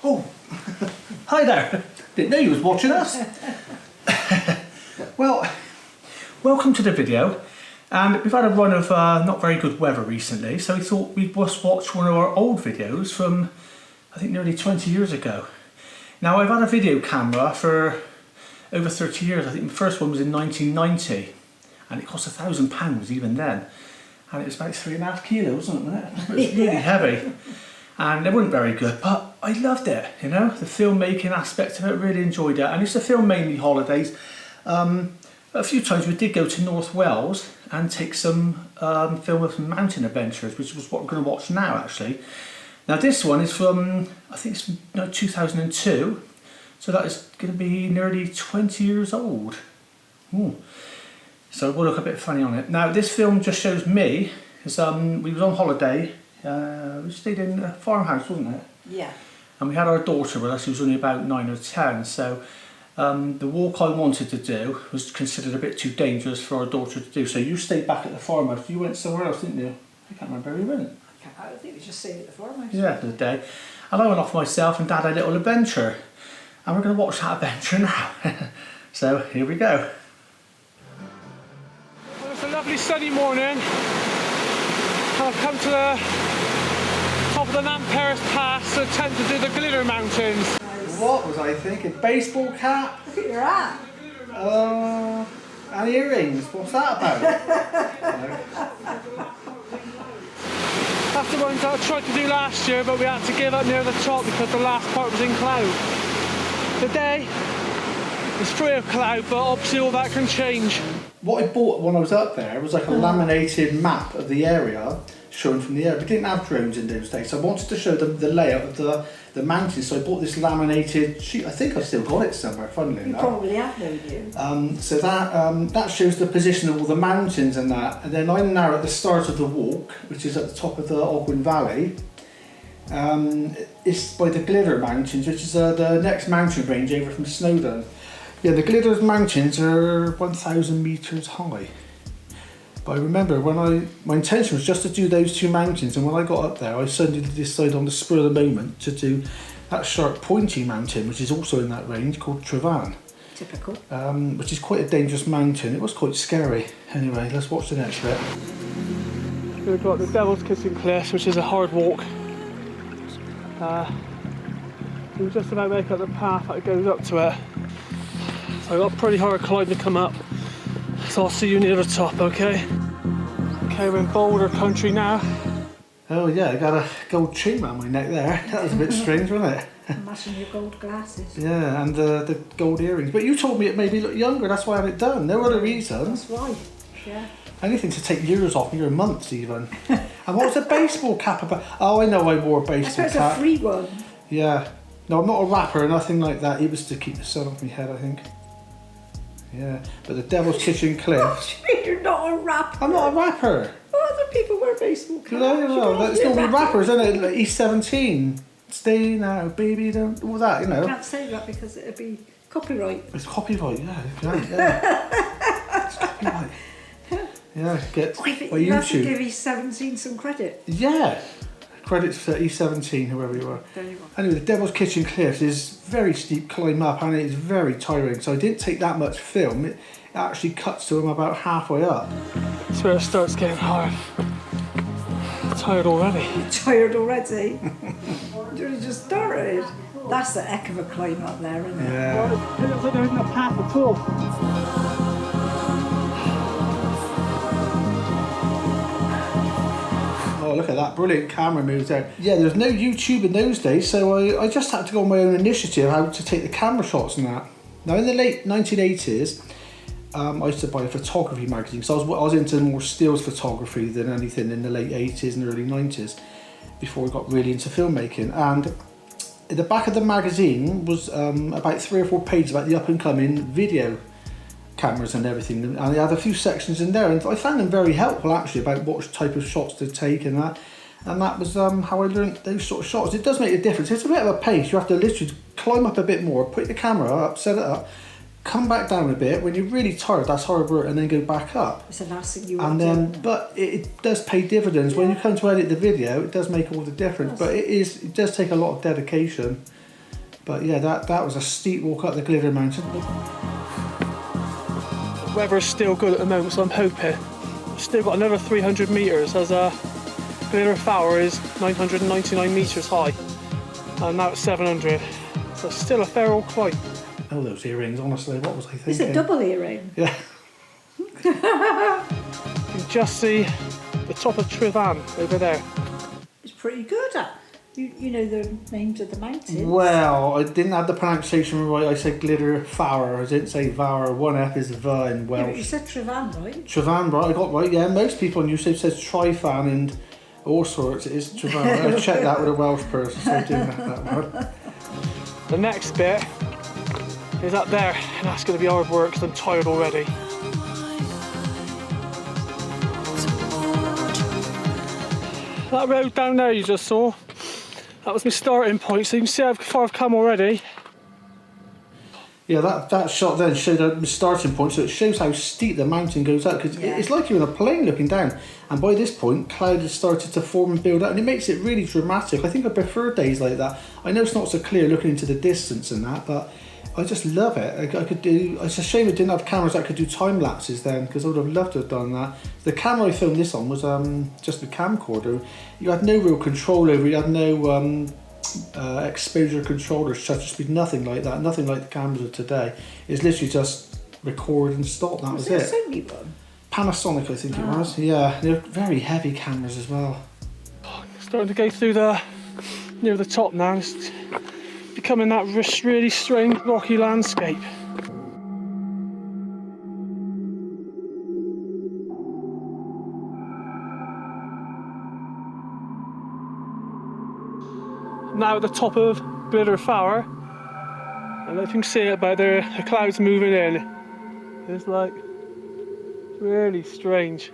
Oh, hi there. Didn't know you was watching us. Well, welcome to the video. And we've had a run of not very good weather recently, so we thought we'd just watch one of our old videos from, I think, nearly 20 years ago. Now, I've had a video camera for over 30 years. I think the first one was in 1990, and it cost £1,000 even then. And it was about 3.5 kilos, wasn't it? It was really heavy. And they weren't very good, but I loved it, you know, the filmmaking aspect of it, really enjoyed it. And it's a film mainly holidays. A few times we did go to North Wales and take some film of some mountain adventures, which was what we're going to watch now actually. Now this one is from, I think it's from 2002, so that is going to be nearly 20 years old. Ooh. So we'll look a bit funny on it. Now this film just shows me, because we was on holiday. We stayed in a farmhouse, wasn't it? Yeah. And we had our daughter with us, who was only about 9 or 10. So the walk I wanted to do was considered a bit too dangerous for our daughter to do. So you stayed back at the farmhouse. You went somewhere else, didn't you? I can't remember where we went. I think we just stayed at the farmhouse. Yeah, for the day. And I went off myself and Dad had a little adventure. And we're going to watch that adventure now. So here we go. Well, it's a lovely sunny morning. I've come to the top of the Namperis Pass to attempt to do the Glitter Mountains. Nice. What was I thinking? Baseball cap? Look at your hat. And earrings. What's that about? That's the ones that I tried to do last year, but we had to give up near the top because the last part was in cloud. Today is free of cloud, but obviously all that can change. What I bought when I was up there was like a laminated map of the area shown from the air. We didn't have drones in those days, so I wanted to show them the layout of the mountains. So I bought this laminated sheet. I think I've still got it somewhere, funnily enough. You probably have, don't you? So that shows the position of all the mountains and that. And then I'm now at the start of the walk, which is at the top of the Ogwen Valley. It's by the Glitter Mountains, which is the next mountain range over from Snowdon. Yeah, the Glitter Mountains are 1,000 metres high. But I remember my intention was just to do those two mountains, and when I got up there I suddenly decided on the spur of the moment to do that sharp pointy mountain, which is also in that range, called Trevan. Typical. Which is quite a dangerous mountain. It was quite scary. Anyway, let's watch the next bit. We've got the Devil's Kissing Cliffs, which is a hard walk. We just about make up the path that goes up to it. So I've got a pretty hard climb to come up. So I'll see you near the top, okay? Okay, we're in Boulder country now. Oh yeah, I got a gold chain around my neck there. That was a bit strange, wasn't it? Matching your gold glasses. Yeah, and the gold earrings. But you told me it made me look younger, that's why I had it done. No other reason. That's why. Yeah. Anything to take years off me, or months even. And what was the baseball cap about? Oh, I know I wore a baseball I suppose cap. a free one. Yeah. No, I'm not a rapper, nothing like that. It was to keep the sun off my head, I think. Yeah, but the Devil's Kitchen Cliffs. You're not a rapper. I'm not a rapper. Well, other people wear baseball caps. No, that's normally rappers, isn't it? Like E17. Stay now, baby, don't. All that, you know. You can't say that because it'd be copyright. It's copyright, yeah. It's copyright. Yeah, get by You have to YouTube. give E17 some credit. Yeah. Credits for E17, whoever you are. There you go. Anyway, the Devil's Kitchen Cliffs is very steep climb up, and it is very tiring. So I didn't take that much film. It actually cuts to them about halfway up. That's where it starts getting hard. I'm tired already. You're tired already? You only just started. That's the heck of a climb up there, isn't it? Yeah. It looks like there isn't a path at all. Oh, look at that brilliant camera moves there. Yeah, there was no YouTube in those days, so I just had to go on my own initiative how to take the camera shots and that. Now, in the late 1980s, I used to buy a photography magazine, so I was into more stills photography than anything in the late 80s and early 90s, before I got really into filmmaking. And at the back of the magazine was about 3 or 4 pages about the up-and-coming video cameras and everything, and they had a few sections in there, and I found them very helpful actually about what type of shots to take and that was how I learned those sort of shots. It does make a difference. It's a bit of a pace. You have to literally climb up a bit more, put the camera up, set it up, come back down a bit. When you're really tired, that's hard work, and then go back up. It's the last thing you and want then, to. but it does pay dividends. When you come to edit the video, it does make all the difference. But it does take a lot of dedication. But yeah, that was a steep walk up the Glitter Mountain. The weather's still good at the moment, so I'm hoping. I've still got another 300 metres as Glitter Tower is 999 metres high. And now it's 700. So it's still a fair old climb. Oh, those earrings, honestly, what was I thinking? It's a double earring. Yeah. You can just see the top of Trevan over there. It's pretty good. You know the names of the mountains. Well, I didn't have the pronunciation right. I said Glitter Tower. I didn't say Vower. One F is the in Welsh. Yeah, but you said Trevan, right? Trevan, right? I got right. Yeah, most people on YouTube says Trifan and all sorts. It is Trevan. I checked that with a Welsh person, so I didn't have that one. The next bit is up there, and that's going to be hard work because I'm tired already. That road down there you just saw, that was my starting point, so you can see how far I've come already. Yeah, that shot then showed the starting point, so it shows how steep the mountain goes up, because it's like you're in a plane looking down, and by this point cloud has started to form and build up, and it makes it really dramatic. I think I prefer days like that. I know it's not so clear looking into the distance and that, but I just love it. I could do. It's a shame I didn't have cameras that could do time lapses then, because I would have loved to have done that. The camera I filmed this on was just a camcorder. You had no real control over it. You had no exposure control or shutter speed, nothing like that. Nothing like the cameras of today. It's literally just record and stop. That was it. Was there a Sony one? Panasonic, I think it was. Yeah, they're very heavy cameras as well. Starting to go through near the top now. It's becoming that really strange rocky landscape. Now at the top of Glitter Tower, and if you can see it by there, the clouds moving in. It's like really strange.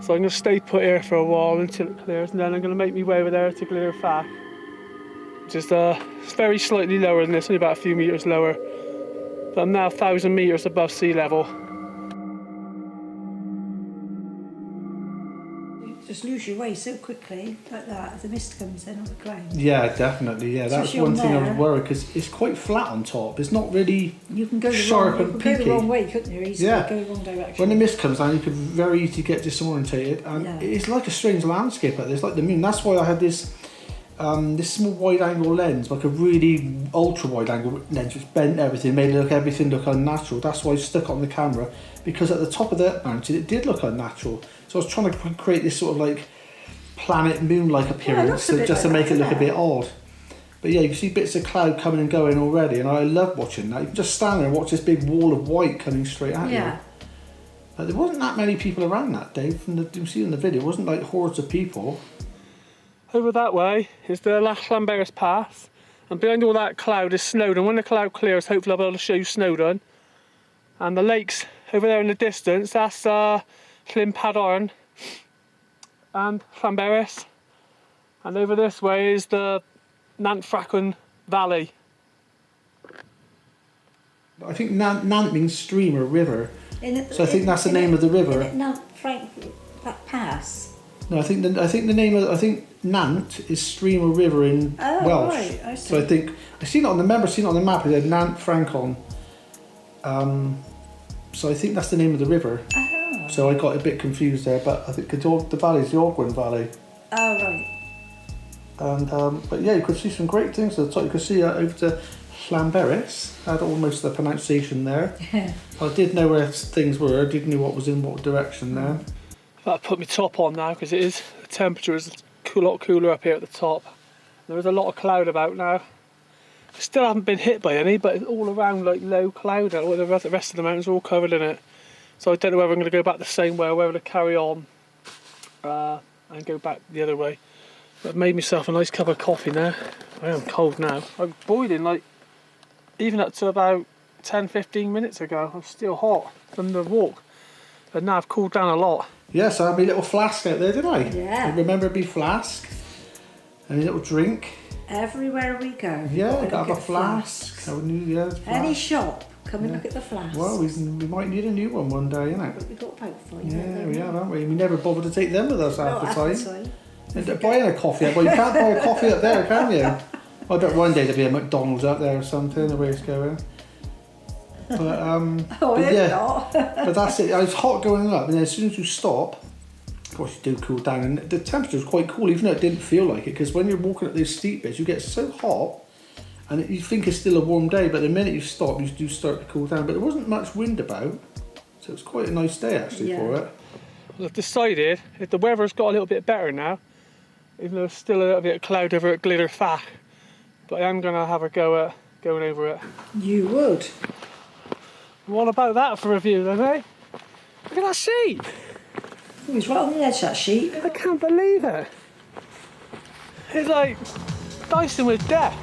So I'm going to stay put here for a while until it clears, and then I'm going to make my way over there to Glitter Tower. Just it's very slightly lower than this, only about a few metres lower. But I'm now 1,000 metres above sea level. You just lose your way so quickly like that as the mist comes in on the ground. Yeah, definitely. Yeah, that's Especially one on thing I there. was worried, because it's quite flat on top. It's not really You can go the sharp wrong, you and can go peaky. the wrong way, couldn't you? Easily Yeah. go the wrong direction. When the mist comes down, you could very easily get disorientated, and it's like a strange landscape out there. It's like the moon. That's why I had this small wide-angle lens, like a really ultra-wide-angle lens, which bent everything, made everything look unnatural. That's why I stuck it on the camera, because at the top of that mountain, it did look unnatural. So I was trying to create this sort of like planet moon-like appearance, just to make it look a bit odd. But yeah, you can see bits of cloud coming and going already, and I love watching that. You can just stand there and watch this big wall of white coming straight at you. There wasn't that many people around that day. You see in the video, it wasn't like hordes of people. Over that way is the last Llanberis Pass, and behind all that cloud is Snowdon. When the cloud clears, hopefully I'll be able to show you Snowdon. And the lakes over there in the distance, that's Llyn Padarn and Llanberis. And over this way is the Nant Ffracwn Valley. I think Nant means stream or river, so I think that's the name of the river. Nant Ffracwn Pass. No, I think Nant is stream or river in Welsh. Right, I see. So I think I've seen it on the map. It said Nant Ffracwn. So I think that's the name of the river. Oh. So I got a bit confused there, but I think the valley is the Ogwen Valley. Oh, right. And but yeah, you could see some great things at the top. You could see over to Llanberis. I had almost the pronunciation there. I did know where things were. I did know what was in what direction there. I'll put my top on now because the temperature is a lot cooler up here at the top. There is a lot of cloud about now. I still haven't been hit by any, but it's all around like low cloud. The rest of the mountains are all covered in it. So I don't know whether I'm going to go back the same way or whether to carry on and go back the other way. But I've made myself a nice cup of coffee now. I am cold now. I'm boiling like even up to about 10-15 minutes ago. I'm still hot from the walk. But now I've cooled down a lot. Yeah, so I had my little flask out there, didn't I? Yeah. I remember my flask. And a little drink. Everywhere we go. Yeah, I got a flask. Any shop, come and look at the flask. Well, we might need a new one day, innit? But we've got about 5. Yeah, we have, haven't we? We never bothered to take them with us half the time. time. And buying a coffee, well, you can't buy a coffee up there, can you? I bet one day there'll be a McDonald's out there or something, the way it's going. But, but yeah, not. but that's it. It's hot going up, and then as soon as you stop, of course you do cool down, and the temperature was quite cool, even though it didn't feel like it, because when you're walking up these steep bits, you get so hot, and you think it's still a warm day, but the minute you stop, you do start to cool down. But there wasn't much wind about, so it was quite a nice day actually for it. Well, I've decided if the weather's got a little bit better now, even though there's still a little bit of cloud over at Glitter Fach, but I am going to have a go at going over it. You would. What about that for a view then, eh? Look at that sheep! He was right on the edge of that sheep. I can't believe it! It's like dicing with death.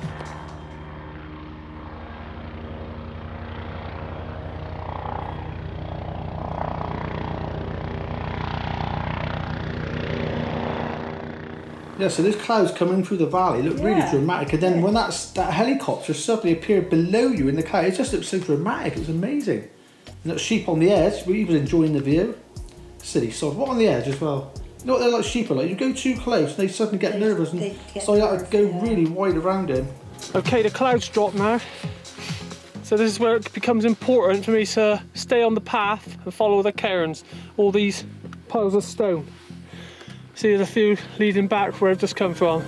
Yeah, so those clouds coming through the valley look really dramatic, and then when that helicopter suddenly appeared below you in the cloud, it just looked so dramatic. It was amazing. And that sheep on the edge, he was enjoying the view. Silly sod. What on the edge as well? You know what they're like, sheep are like? You go too close and they suddenly get nervous, and so you have to go really wide around him. Okay, the clouds drop now. So this is where it becomes important for me to stay on the path and follow the cairns, all these piles of stone. See, there's a few leading back where I've just come from.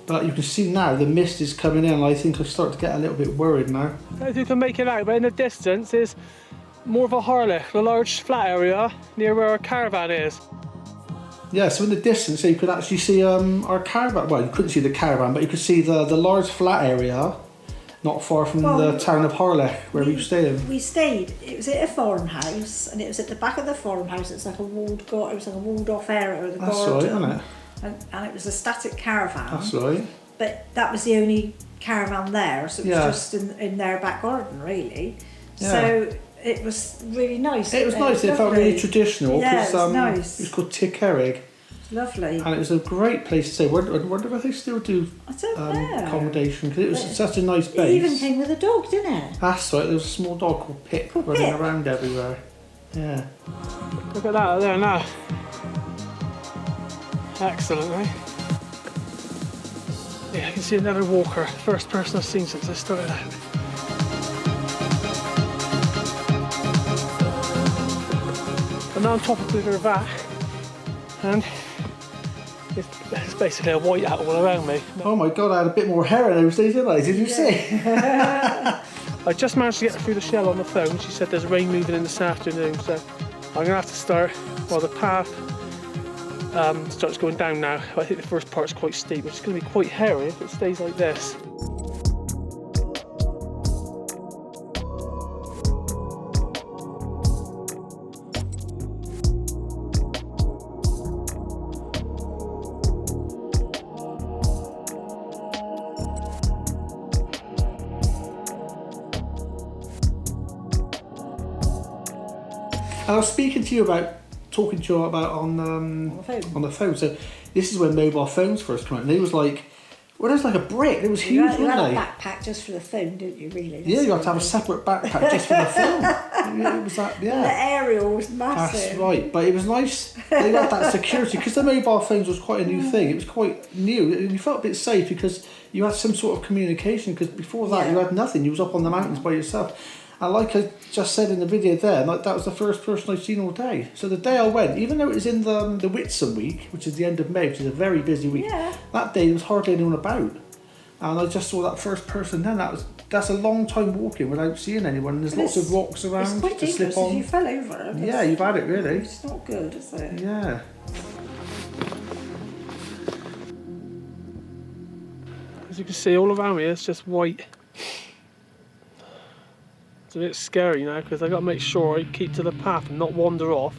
But you can see now the mist is coming in, and I think I start to get a little bit worried now. I don't know if you can make it out, but in the distance is more of a harlech, a large flat area near where our caravan is. Yeah, so in the distance you could actually see our caravan. Well, you couldn't see the caravan, but you could see the large flat area not far from the town of Harlech, where we were staying. We stayed. It was at a farmhouse, and it was at the back of the farmhouse. It's like a walled off area with a That's garden. right, isn't it? And it was a static caravan. That's right. But that was the only caravan there, so it was just in their back garden, really. Yeah. So it was really nice. It was nice. It felt really traditional. Yeah, it was nice. It was called Tickerig. Lovely. And it was a great place to stay. I wonder if they still do I don't know. accommodation, because it was such a nice It base. even came with a dog, didn't it? That's right, there was a small dog called Pip running around everywhere. Yeah. Look at that there now. Excellent, eh? Yeah, I can see another walker. First person I've seen since I started out. I'm now on top of Glitter Fach, and it's basically a whiteout all around me. Oh my god, I had a bit more hair in those days, didn't I? Did you see? I just managed to get through the shell on the phone. She said there's rain moving in this afternoon, so I'm going to have to start, well, the path starts going down now. I think the first part's quite steep, which is going to be quite hairy if it stays like this. I was speaking to you about, talking to you about on the phone. So this is when mobile phones first came out, and they was like, well, it was like a brick. It was huge, You wasn't had they? a backpack just for the phone, didn't you? Really? Yeah, you had to have a separate backpack just for the phone. It was that, The yeah. aerial was massive. That's right, but it was nice. They had that security, because the mobile phones was quite a new thing. It was quite new, and you felt a bit safe because you had some sort of communication. Because before that, you had nothing. You was up on the mountains by yourself. And like I just said in the video there, like that was the first person I'd seen all day. So the day I went, even though it was in the Whitsun week, which is the end of May, which is a very busy week, that day there was hardly anyone about. And I just saw that first person then. That's a long time walking without seeing anyone. And there's lots of rocks around It's quite to slip dangerous on. if you fell over. Yeah, you've had it really. It's not good, is it? Yeah. As you can see, all around me it's just white. It's a bit scary now because I got to make sure I keep to the path and not wander off.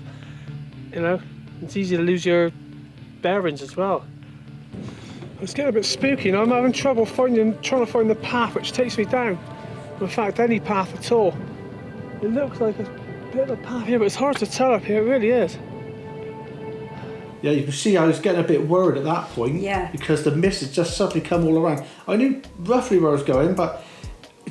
You know, it's easy to lose your bearings as well. It's getting a bit spooky now. I'm having trouble trying to find the path which takes me down. In fact, any path at all. It looks like a bit of a path here, but it's hard to tell up here. It really is. Yeah, you can see I was getting a bit worried at that point. Yeah. Because the mist had just suddenly come all around. I knew roughly where I was going, but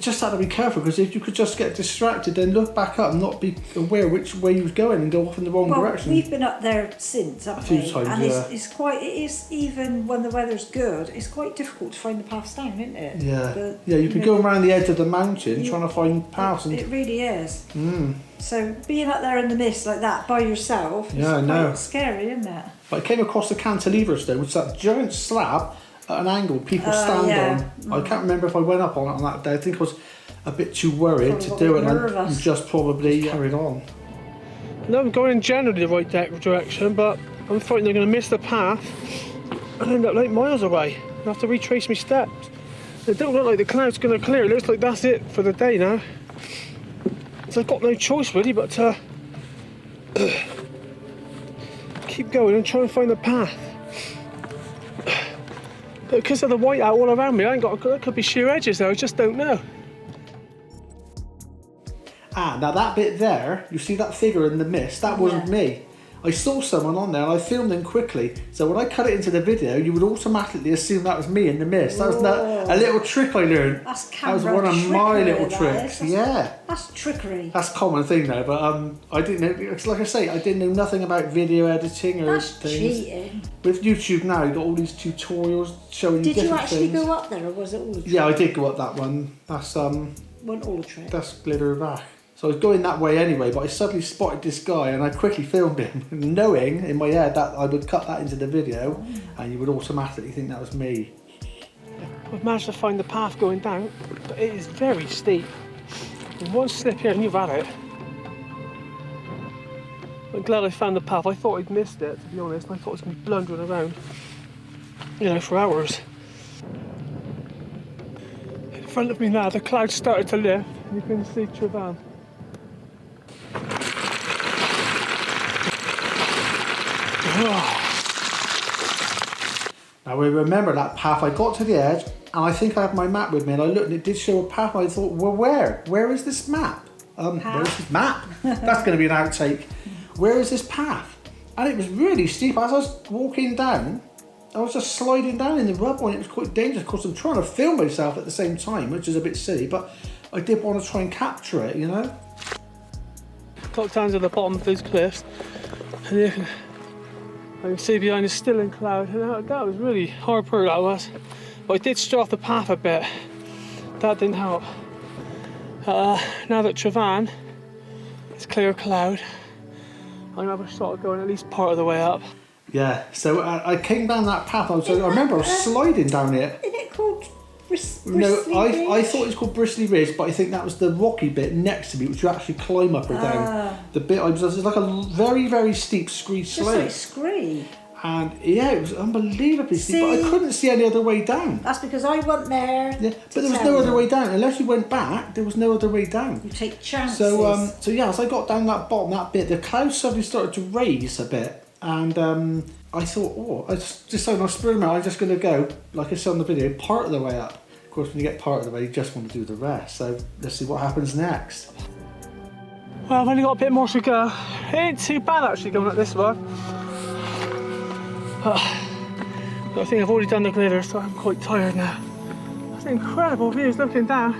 just had to be careful, because if you could just get distracted, then look back up and not be aware which way you was going and go off in the wrong direction. We've been up there since, haven't A we? few times, and yeah. it is, even when the weather's good, it's quite difficult to find the paths down, isn't it? Yeah. You've been going around the edge of the mountain trying to find paths. It really is. Mm. So being up there in the mist like that by yourself is quite scary, isn't it? But I came across the cantilevers though, which is that giant slab at an angle people stand on. I can't remember if I went up on it on that day. I think I was a bit too worried to do it, and just probably carried on. No, I'm going in generally the right direction, but I'm frightened I'm going to miss the path and end up like miles away. I have to retrace my steps. It don't look like the cloud's going to clear. It looks like that's it for the day now. So I've got no choice really but to keep going and try and find the path. But because of the white out all around me, I ain't got. There could be sheer edges there. I just don't know. Ah, now that bit there, you see that figure in the mist? That wasn't me. I saw someone on there and I filmed him quickly. So when I cut it into the video, you would automatically assume that was me in the mist. That was a little trick I learned. That's that was one of my little tricks. That's trickery. That's a common thing though, but I didn't know, like I say, I didn't know nothing about video editing or things. Cheating. With YouTube now, you've got all these tutorials showing you different things. Did you actually go up there, or was it all a trick? Yeah, I did go up that one. That's Wasn't all a trick. That's glitter back. So I was going that way anyway, but I suddenly spotted this guy and I quickly filmed him, knowing in my head that I would cut that into the video and you would automatically think that was me. I've managed to find the path going down, but it is very steep. And one slip here and you've had it. I'm glad I found the path. I thought I'd missed it, to be honest. I thought I was going to be blundering around, for hours. In front of me now, the clouds started to lift and you can see Travan. Now we remember that path. I got to the edge and I think I had my map with me and I looked and it did show a path and I thought, well, where is this map? Where is this map? That's going to be an outtake. Where is this path? And it was really steep. As I was walking down, I was just sliding down in the rubble and it was quite dangerous. Of course, I'm trying to film myself at the same time, which is a bit silly, but I did want to try and capture it, Got down to the bottom of those cliffs and I can see behind is still in cloud, and that was really hard work, that was. But I did stray off the path a bit. That didn't help. Now that Travan is clear of cloud, I'm going to have a shot at going at least part of the way up. Yeah, so I came down that path. I remember I was sliding down it. Isn't it called Bristly No, Ridge? I thought it was called Bristly Ridge, but I think that was the rocky bit next to me, which you actually climb up or down. The bit I was, it's like a very, very steep scree slope. Just like scree. And yeah, it was unbelievably steep, but I couldn't see any other way down. That's because I went there. Yeah, but there was no other way down. Unless you went back, there was no other way down. You take chances. So yeah, as I got down that bottom, that bit, the clouds suddenly started to raise a bit, and I thought, I just decided on spur I'm just going to go, like I said on the video, part of the way up. Of course, when you get part of the way, you just want to do the rest. So let's see what happens next. Well, I've only got a bit more to go. It ain't too bad actually going at this one. But I think I've already done the glitter, so I'm quite tired now. That's incredible views looking down.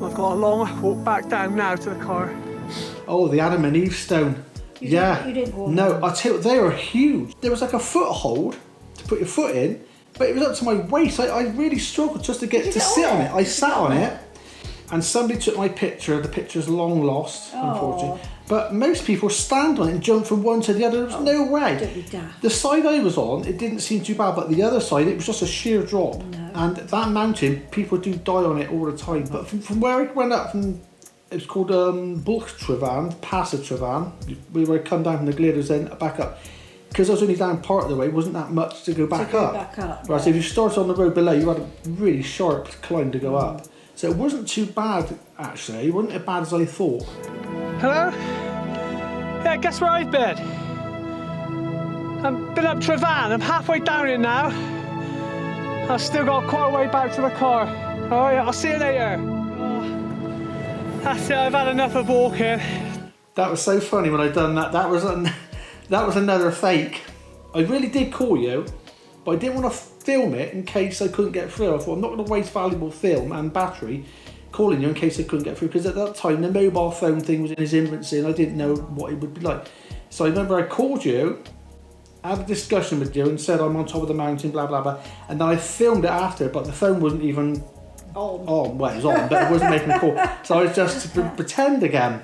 I've got a long walk back down now to the car. Oh, the Adam and Eve stone. You didn't go on No, them. I tell you, they were huge. There was like a foothold to put your foot in, but it was up to my waist. I really struggled just to get to sit on it. I sat on it, and somebody took my picture. The picture's long lost, unfortunately. But most people stand on it and jump from one to the other. There was no way. Don't be daft. The side I was on, it didn't seem too bad, but the other side, it was just a sheer drop. No. And that mountain, people do die on it all the time. But from where I went up from, it was called Gogglebox, Pass of Travan. We were come down from the Glitters then back up. Because I was only down part of the way, it wasn't that much to go back up. Right, so if you started on the road below, you had a really sharp climb to go up. So it wasn't too bad, actually. It wasn't as bad as I thought. Hello? Yeah, guess where I've been? I've been up Travan. I'm halfway down it now. I've still got quite a way back to the car. Alright, I'll see you later. That's it, I've had enough of walking. That was so funny when I done that. That was another fake. I really did call you, but I didn't want to film it in case I couldn't get through. I thought, I'm not going to waste valuable film and battery calling you in case I couldn't get through, because at that time the mobile phone thing was in its infancy and I didn't know what it would be like. So I remember I called you, had a discussion with you and said I'm on top of the mountain, blah blah blah, and then I filmed it after, but the phone wasn't even on. Well, it was on, but it wasn't making a call. So I was just to pretend again.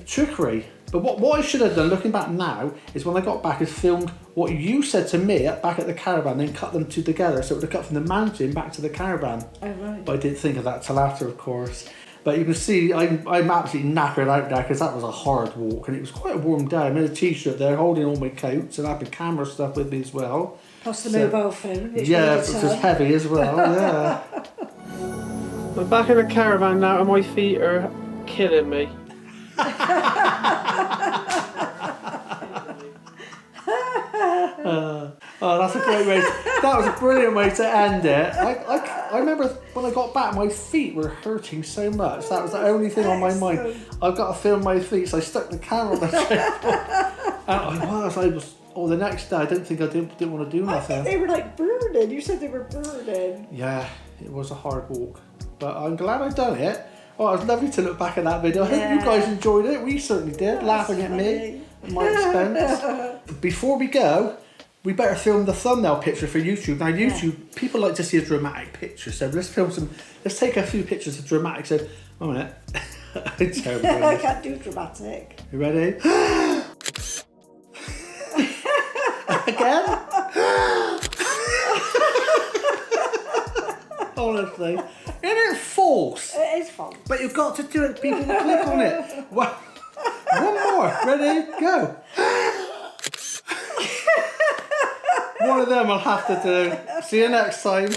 Trickery. But what I should have done, looking back now, is when I got back, is filmed what you said to me back at the caravan, then cut them two together. So it would have cut from the mountain back to the caravan. Oh, right. But I didn't think of that till after, of course. But you can see I'm absolutely knackered out there, because that was a hard walk and it was quite a warm day. I'm in a t-shirt there holding all my coats and I had the camera stuff with me as well. Plus the mobile phone. Which Yeah, it was heavy as well, yeah. I'm back in the caravan now and my feet are killing me. Oh, that's a great way. That was a brilliant way to end it. I remember when I got back, my feet were hurting so much. That was the only thing on my mind. I've got to film my feet, so I stuck the camera on the table. And I was. Oh, the next day, I don't think I didn't want to do nothing. I think they were like burning. You said they were burning. Yeah, it was a hard walk, but I'm glad I've done it. Oh, it was lovely to look back at that video. I hope you guys enjoyed it. We certainly did, laughing at me at my expense. Before we go, we better film the thumbnail picture for YouTube. Now, YouTube, people like to see a dramatic picture, so let's take a few pictures of dramatic. So, one minute. I can't do dramatic. You ready? Again? Honestly, isn't it false? It is false. But you've got to do it. People will click on it. One more. Ready? Go. One of them I'll have to do. See you next time.